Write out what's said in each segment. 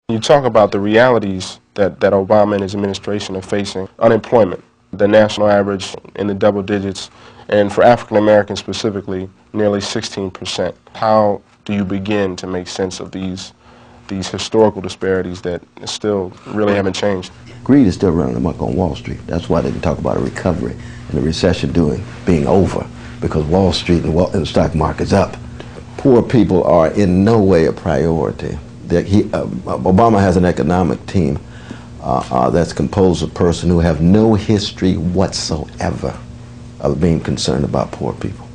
You talk about the realities that Obama and his administration are facing. Unemployment, the national average in the double digits, and for African Americans specifically, nearly 16%. How do you begin to make sense of these historical disparities that still really haven't changed? Greed is still running amok on Wall Street. That's why they can talk about a recovery and the recession being over, because Wall Street and the stock market's up. Poor people are in no way a priority. Obama has an economic team that's composed of persons who have no history whatsoever of being concerned about poor people.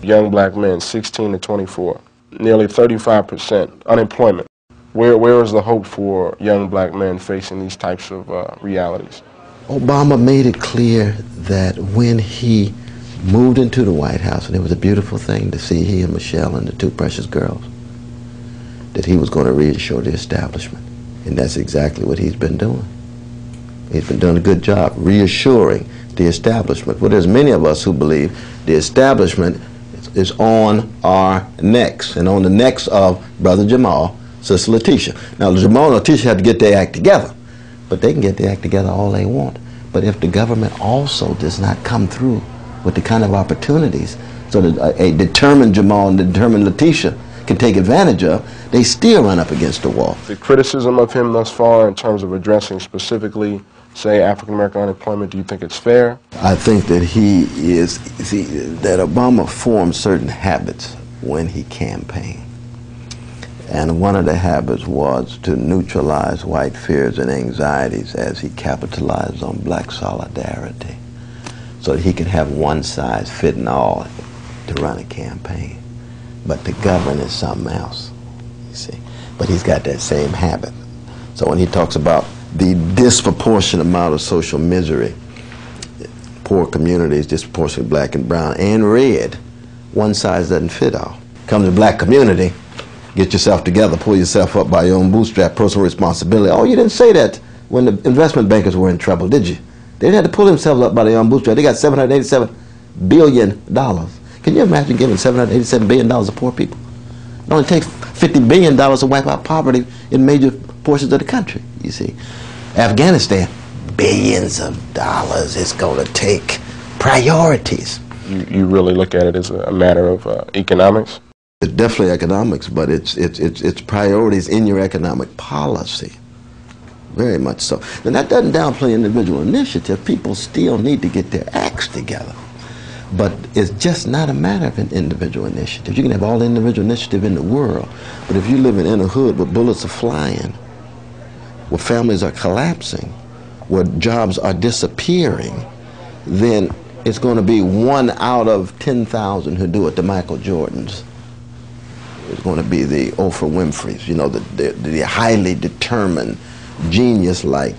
Young black men, 16 to 24, nearly 35% unemployment. Where is the hope for young black men facing these types of realities? Obama made it clear that when he moved into the White House, and it was a beautiful thing to see he and Michelle and the two precious girls, that he was going to reassure the establishment. And that's exactly what he's been doing. He's been doing a good job reassuring the establishment. Well, there's many of us who believe the establishment is on our necks, and on the necks of Brother Jamal, Sister Letitia. Now, Jamal and Letitia have to get their act together, but they can get their act together all they want. But if the government also does not come through with the kind of opportunities so that a determined Jamal and a determined Letitia can take advantage of, they still run up against the wall. The criticism of him thus far in terms of addressing specifically, say, African-American unemployment, do you think it's fair? I think that that Obama formed certain habits when he campaigned. And one of the habits was to neutralize white fears and anxieties as he capitalized on black solidarity, so that he could have one size fitting all to run a campaign. But to govern is something else, you see. But he's got that same habit. So when he talks about the disproportionate amount of social misery, poor communities, disproportionately black and brown and red, one size doesn't fit all. Come to the black community, get yourself together, pull yourself up by your own bootstrap, personal responsibility. Oh, you didn't say that when the investment bankers were in trouble, did you? They didn't have to pull themselves up by their own bootstrap. They got $787 billion. Can you imagine giving $787 billion to poor people? It only takes $50 billion to wipe out poverty in major portions of the country, you see. Afghanistan, billions of dollars. It's going to take priorities. You really look at it as a matter of economics? It's definitely economics, but it's priorities in your economic policy. Very much so. And that doesn't downplay individual initiative. People still need to get their acts together. But it's just not a matter of an individual initiative. You can have all the individual initiative in the world, but if you live in a hood where bullets are flying, where families are collapsing, where jobs are disappearing, then it's going to be 1 out of 10,000 who do it, the Michael Jordans. It's going to be the Oprah Winfreys, you know, the highly determined, genius-like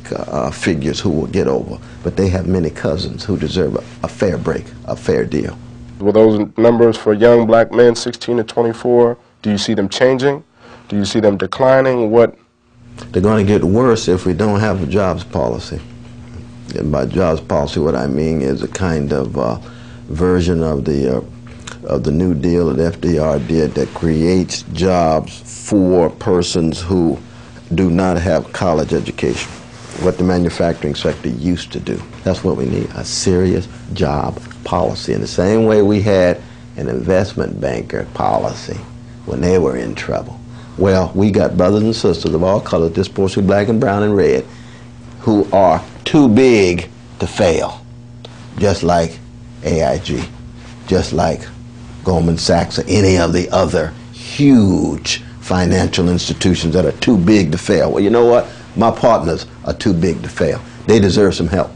figures who will get over. But they have many cousins who deserve a fair break, a fair deal. Will those numbers for young black men, 16 to 24, do you see them changing? Do you see them declining? What? They're going to get worse if we don't have a jobs policy. And by jobs policy, what I mean is a kind of version of the New Deal that FDR did that creates jobs for persons who do not have college education, what the manufacturing sector used to do. That's what we need, a serious job policy. In the same way we had an investment banker policy when they were in trouble. Well, we got brothers and sisters of all colors, disproportionately black and brown and red, who are too big to fail, just like AIG, just like Goldman Sachs or any of the other huge financial institutions that are too big to fail. Well, you know what? My partners are too big to fail. They deserve some help.